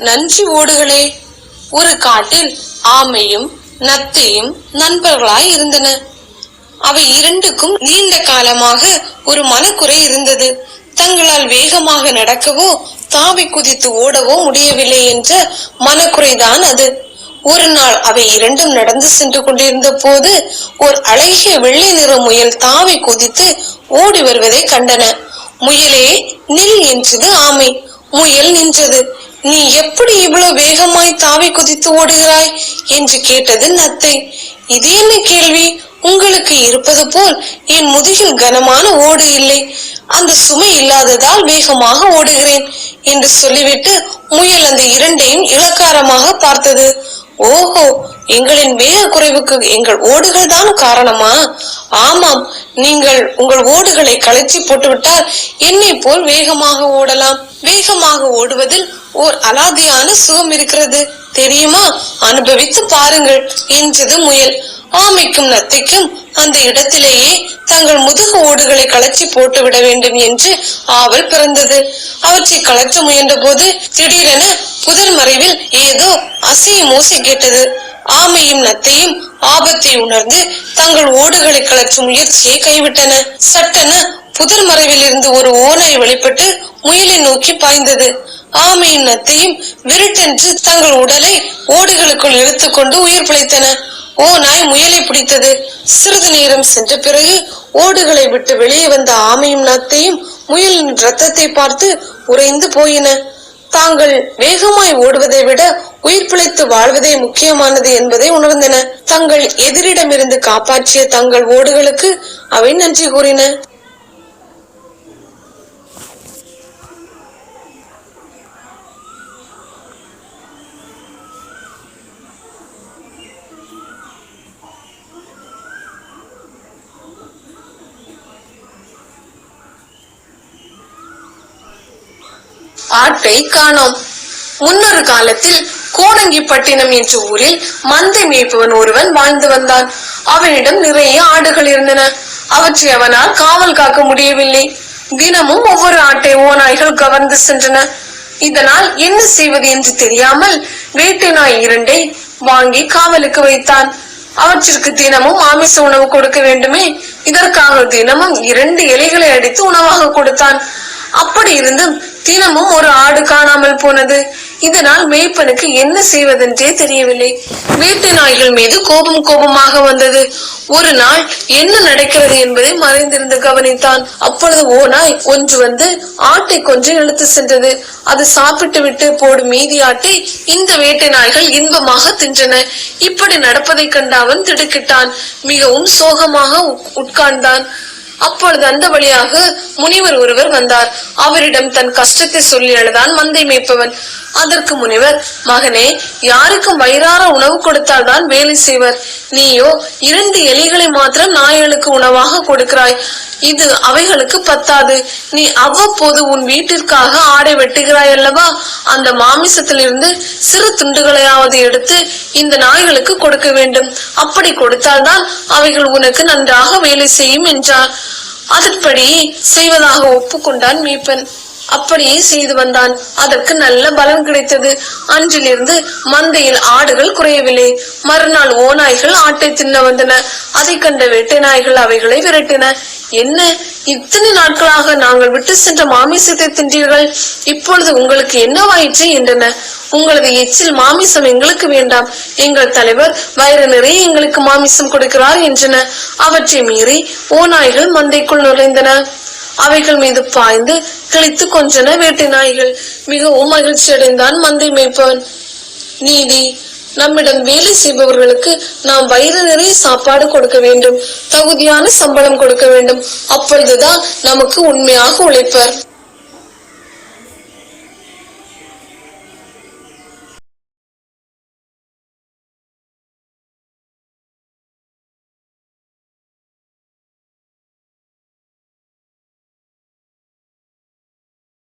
நன்றி ஓடுகளே. ஒரு காட்டில் ஆமையும் நத்தையும் நண்பர்களாய் இருந்தன. அவை இரண்டுக்கும் நீண்ட காலமாக ஒரு மனக்குறை இருந்தது. தங்களால் வேகமாக நடக்கவோ தாவி குதித்து ஓடவோ முடியவில்லை என்ற மனக்குறைதான் அது. ஒரு நாள் அவை இரண்டும் நடந்து சென்று கொண்டிருந்த போது ஒரு அழகிய வெள்ளை நிற முயல் தாவி குதித்து ஓடி வருவதை கண்டன. முயலே நில் என்றது ஆமை. முயல் நின்றது. நீ எப்படி இவ்வளவு வேகமாய் தாவி குதித்து ஓடுகிறாய் என்று கேட்டது நத்தை. இது என்ன கேள்வி? உங்களுக்கு இருப்பது போல் என் முதுகில் கனமான ஓடு இல்லை, அந்த சுமை இல்லாததால் வேகமாக ஓடுகிறேன் என்று சொல்லிவிட்டு முயல் அந்த இரண்டையும் இளக்காரமாக பார்த்தது. ஓஹோ, எங்களின் வேக குறைவுக்கு எங்கள் ஓடுகள் தான் காரணமா? ஆமாம், நீங்கள் உங்கள் ஓடுகளை களைச்சி போட்டுவிட்டால் என்னை போல் வேகமாக ஓடலாம். வேகமாக ஓடுவதில் ஓர் அலாதியான சுகம் இருக்கிறது தெரியுமா? அனுபவித்து பாருங்கள் என்றது முயல். ஆமைக்கும் நத்தைக்கும் அந்த இடத்திலேயே தங்கள் முதுகு ஓடுகளை களைச்சி போட்டு விட வேண்டும் என்று ஆவல் பிறந்தது. அவற்றை களைக்க முயன்ற போது திடீரென புதர் மறைவில் ஏதோ அசையும் ஓசை கேட்டது. ஆமையும் நத்தையும் ஆபத்தை உணர்ந்து தங்கள் ஓடுகளை களைக்கும் முயற்சியை கைவிட்டன. சட்டென புதர் மறைவில் இருந்து ஒரு ஓநாய் வெளிப்பட்டு முயலை நோக்கி பாய்ந்தது. ஆமையும் நத்தையும் விருட்டென்று தங்கள் உடலை ஓடுகளுக்குள் இழுத்துக்கொண்டு உயிர் பிழைத்தன. ஓநாய் முயலை பிடித்தது. சிறிது நேரம் சென்ற பிறகு ஓடுகளை விட்டு வெளியே வந்த ஆமையும் நத்தையும் முயலின் ரத்தத்தை பார்த்து உறைந்து போயின. தாங்கள் வேகமாய் ஓடுவதை விட உயிர் பிழைத்து வாழ்வதே முக்கியமானது என்பதை உணர்ந்தன. தங்கள் எதிரிடமிருந்து காப்பாற்றிய தங்கள் ஓடுகளுக்கு அவை நன்றி கூறின. ஆட்டை காணோம். முன்னொரு காலத்தில் கோடங்கிப்பட்டினம் என்ற ஊரில் மந்தை மேய்ப்பவன் ஒருவன் வாழ்ந்து வந்தான். அவனிடம் நிறைய ஆடுகள் இருந்தன. அவற்றை அவனால் காவல் காக்க முடியவில்லை. தினமும் ஒவ்வொரு ஆட்டை ஓநாய்கள் கவர்ந்து சென்றன. இதனால் என்ன செய்வது என்று தெரியாமல் வேட்டை நாய் இரண்டை வாங்கி காவலுக்கு வைத்தான். அவற்றிற்கு தினமும் மாமிச உணவு கொடுக்க வேண்டுமே, இதற்காக தினமும் 2 இலைகளை அடித்து உணவாக கொடுத்தான். அப்படி இருந்தும் தினமும் ஒரு ஆடு காணாமல் போனது. இதனால் மேய்ப்பனுக்கு என்ன செய்வதென்றே தெரியவில்லை. வேட்டை நாய்கள் மீது கோபமாக வந்தது. ஒரு நாள் என்ன நடக்கிறது என்பதை மறைந்திருந்து கவனித்தான். அப்பொழுது ஓநாய் ஒன்று வந்து ஆட்டை கொன்று இழுத்து சென்றது. அது சாப்பிட்டு விட்டு போடும் மீதி ஆட்டை இந்த வேட்டை நாய்கள் இன்பமாக தின்றன. இப்படி நடப்பதை கண்டு அவன் திடுக்கிட்டான். மிகவும் சோகமாக உட்கார்ந்தான். அப்பொழுது அந்த வழியாக முனிவர் ஒருவர் வந்தார். அவரிடம் தன் கஷ்டத்தை சொல்லி அழுதான் மந்தை மேய்ப்பவன். அதற்கு முனிவர், மகனே, யாருக்கும் வயிறார உணவு கொடுத்தால் தான் வேலை செய்வர். நீயோ 2 எலிகளை மாத்திரம் நாய்களுக்கு உணவாக கொடுக்கிறாய். இது அவைகளுக்கு பத்தாது. நீ அவ்வப்போது உன் வீட்டிற்காக ஆடை வெட்டுகிறாய் அல்லவா? அந்த மாமிசத்திலிருந்து சிறு துண்டுகளையாவது எடுத்து இந்த நாய்களுக்கு கொடுக்க வேண்டும். அப்படி கொடுத்தால்தான் அவைகள் உனக்கு நன்றாக வேலை செய்யும் என்றார். அதன்படி செய்வதாக ஒப்புக்கொண்டான் மேய்ப்பன். அப்படியே செய்து வந்தான். அதற்கு நல்ல பலன் கிடைத்தது. அன்றிலிருந்து மந்தையில் ஆடுகள் குறையவில்லை. மறுநாள் ஓநாய்கள் ஆட்டை தின்ன வந்தன. அதை கண்ட வேட்டை நாய்கள் அவைகளை விரட்டின. என்ன, இத்தனை நாட்களாக நாங்கள் விட்டு சென்ற மாமிசத்தை தின்றீர்கள், இப்பொழுது உங்களுக்கு என்னவாயிற்று என்றன. உங்களது எச்சில் மாமிசம் எங்களுக்கு வேண்டாம், எங்கள் தலைவர் வயிறு நிறைய எங்களுக்கு மாமிசம் கொடுக்கிறார் என்றன. அவற்றை மீறி ஓநாய்கள் மந்தைக்குள் நுழைந்தன. அவைகள் மீது பாய்ந்து கிழித்து கொன்றன வேட்டை நாய்கள். மிகவும் மகிழ்ச்சி அடைந்தான் மந்தை மேய்ப்பவன். நீதி, நம்மிடம் வேலை செய்பவர்களுக்கு நாம் வயிறு நிறைய சாப்பாடு கொடுக்க வேண்டும், தகுதியான சம்பளம் கொடுக்க வேண்டும். அப்பொழுதுதான் நமக்கு உண்மையாக உழைப்பர்.